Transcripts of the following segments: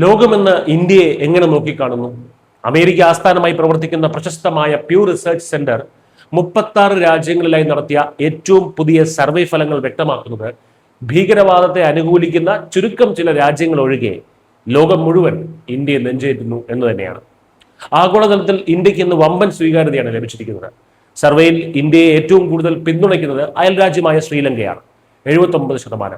ലോകമെന്ന് ഇന്ത്യയെ എങ്ങനെ നോക്കിക്കാണുന്നു? അമേരിക്ക ആസ്ഥാനമായി പ്രവർത്തിക്കുന്ന പ്രശസ്തമായ പ്യൂ റിസർച്ച് സെന്റർ 36 രാജ്യങ്ങളിലായി നടത്തിയ ഏറ്റവും പുതിയ സർവേ ഫലങ്ങൾ വ്യക്തമാക്കുന്നത് ഭീകരവാദത്തെ അനുകൂലിക്കുന്ന ചുരുക്കം ചില രാജ്യങ്ങൾ ഒഴികെ ലോകം മുഴുവൻ ഇന്ത്യയെ നെഞ്ചേറ്റുന്നു എന്ന് തന്നെയാണ്. ആഗോളതലത്തിൽ ഇന്ത്യക്ക് ഇന്ന് വമ്പൻ സ്വീകാര്യതയാണ് ലഭിച്ചിരിക്കുന്നത്. സർവേയിൽ ഇന്ത്യയെ ഏറ്റവും കൂടുതൽ പിന്തുണയ്ക്കുന്നത് അയൽരാജ്യമായ ശ്രീലങ്കയാണ്, 79%.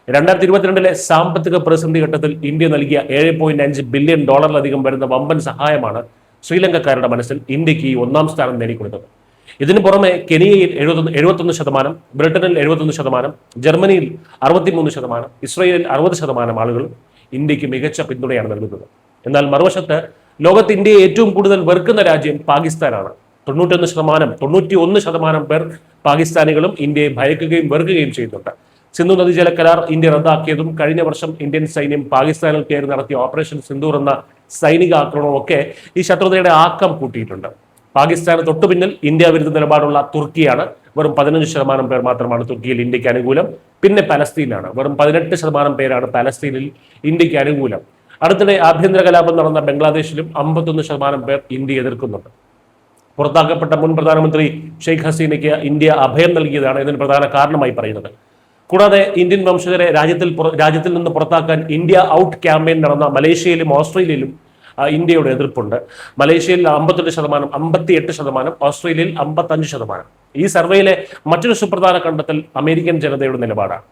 2022 സാമ്പത്തിക പ്രതിസന്ധി ഘട്ടത്തിൽ ഇന്ത്യ നൽകിയ $7.5 ബില്യൺ വരുന്ന വമ്പൻ സഹായമാണ് ശ്രീലങ്കക്കാരുടെ മനസ്സിൽ ഇന്ത്യക്ക് ഈ ഒന്നാം സ്ഥാനം നേടിക്കൊടുത്തത്. ഇതിനു പുറമെ കെനിയയിൽ 71%, ബ്രിട്ടനിൽ 71%, ജർമ്മനിയിൽ 63%, ഇസ്രയേലിൽ 60% ആളുകളും ഇന്ത്യക്ക് മികച്ച പിന്തുണയാണ് നൽകുന്നത്. എന്നാൽ മറുവശത്ത് ലോകത്ത് ഇന്ത്യയെ ഏറ്റവും കൂടുതൽ വെറുക്കുന്ന രാജ്യം പാകിസ്ഥാനാണ്. 91% പേർ പാകിസ്ഥാനികളും ഇന്ത്യയെ ഭയക്കുകയും വെറുക്കുകയും ചെയ്യുന്നുണ്ട്. സിന്ധു നദീജല കരാർ ഇന്ത്യ റദ്ദാക്കിയതും കഴിഞ്ഞ വർഷം ഇന്ത്യൻ സൈന്യം പാകിസ്ഥാനിൽ കയറി നടത്തിയ ഓപ്പറേഷൻ സിന്ദൂർ എന്ന സൈനിക ആക്രമണമൊക്കെ ഈ ശത്രുതയുടെ ആക്കം കൂട്ടിയിട്ടുണ്ട്. പാകിസ്ഥാന് തൊട്ടുപിന്നിൽ ഇന്ത്യ വിരുദ്ധ നിലപാടുള്ള തുർക്കിയാണ്. വെറും 15% പേർ മാത്രമാണ് തുർക്കിയിൽ ഇന്ത്യക്ക് അനുകൂലം. പിന്നെ പലസ്തീനാണ്. വെറും 18% പേരാണ് പലസ്തീനിൽ ഇന്ത്യക്ക് അനുകൂലം. അടുത്തിടെ ആഭ്യന്തര കലാപം നടന്ന ബംഗ്ലാദേശിലും 51% പേർ ഇന്ത്യ എതിർക്കുന്നുണ്ട്. പുറത്താക്കപ്പെട്ട മുൻ പ്രധാനമന്ത്രി ഷെയ്ഖ് ഹസീനയ്ക്ക് ഇന്ത്യ അഭയം നൽകിയതാണ് ഇതിന് പ്രധാന കാരണമായി പറയുന്നത്. കൂടാതെ ഇന്ത്യൻ വംശജരെ രാജ്യത്തിൽ നിന്ന് പുറത്താക്കാൻ ഇന്ത്യ ഔട്ട് ക്യാമ്പയിൻ നടന്ന മലേഷ്യയിലും ഓസ്ട്രേലിയയിലും ഇന്ത്യയുടെ എതിർപ്പുണ്ട്. മലേഷ്യയിൽ 52%, 58%, ഓസ്ട്രേലിയയിൽ 55%. ഈ സർവേയിലെ മറ്റൊരു സുപ്രധാന കണ്ടെത്തൽ അമേരിക്കൻ ജനതയുടെ നിലപാടാണ്.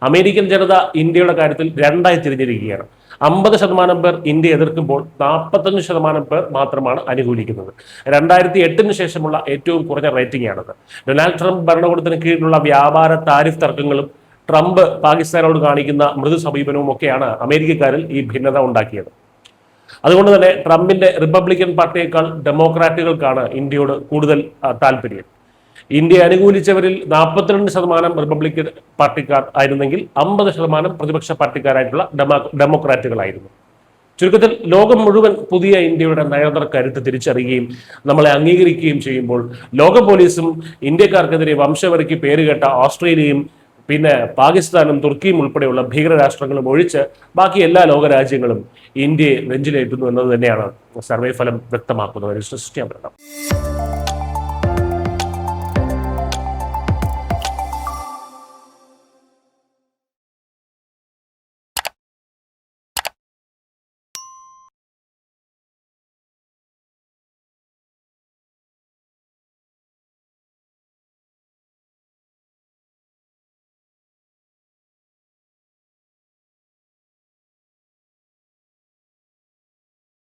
അമേരിക്കൻ ജനത ഇന്ത്യയുടെ കാര്യത്തിൽ രണ്ടായി തിരിഞ്ഞിരിക്കുകയാണ്. 50% പേർ ഇന്ത്യ എതിർക്കുമ്പോൾ 45% പേർ മാത്രമാണ് അനുകൂലിക്കുന്നത്. 2008 ശേഷമുള്ള ഏറ്റവും കുറഞ്ഞ റേറ്റിംഗ് ആണത്. ഡൊണാൾഡ് ട്രംപ് ഭരണകൂടത്തിന് കീഴിലുള്ള വ്യാപാര താരിഫ് തർക്കങ്ങളും ട്രംപ് പാകിസ്ഥാനോട് കാണിക്കുന്ന മൃദു സമീപനവും ഒക്കെയാണ് അമേരിക്കക്കാരിൽ ഈ ഭിന്നത ഉണ്ടാക്കിയത്. അതുകൊണ്ട് തന്നെ ട്രംപിന്റെ റിപ്പബ്ലിക്കൻ പാർട്ടിയേക്കാൾ ഡെമോക്രാറ്റുകൾക്കാണ് ഇന്ത്യയോട് കൂടുതൽ താല്പര്യം. ഇന്ത്യ അനുകൂലിച്ചവരിൽ 42% റിപ്പബ്ലിക്കൻ പാർട്ടിക്കാർ ആയിരുന്നെങ്കിൽ 50% പ്രതിപക്ഷ പാർട്ടിക്കാരായിട്ടുള്ള ഡെമോക്രാറ്റുകളായിരുന്നു. ചുരുക്കത്തിൽ ലോകം മുഴുവൻ പുതിയ ഇന്ത്യയുടെ നയതന്ത്ര കരുത്ത് തിരിച്ചറിയുകയും നമ്മളെ അംഗീകരിക്കുകയും ചെയ്യുമ്പോൾ ലോക പോലീസും ഇന്ത്യക്കാർക്കെതിരെ വംശവെറിക്ക് പേരുകേട്ട ഓസ്ട്രേലിയയും പിന്നെ പാകിസ്ഥാനും തുർക്കിയും ഉൾപ്പെടെയുള്ള ഭീകരരാഷ്ട്രങ്ങളും ഒഴിച്ച് ബാക്കി എല്ലാ ലോകരാജ്യങ്ങളും ഇന്ത്യയെ നെഞ്ചിലേറ്റുന്നു എന്നത് തന്നെയാണ് സർവേ ഫലം വ്യക്തമാക്കുന്നത്.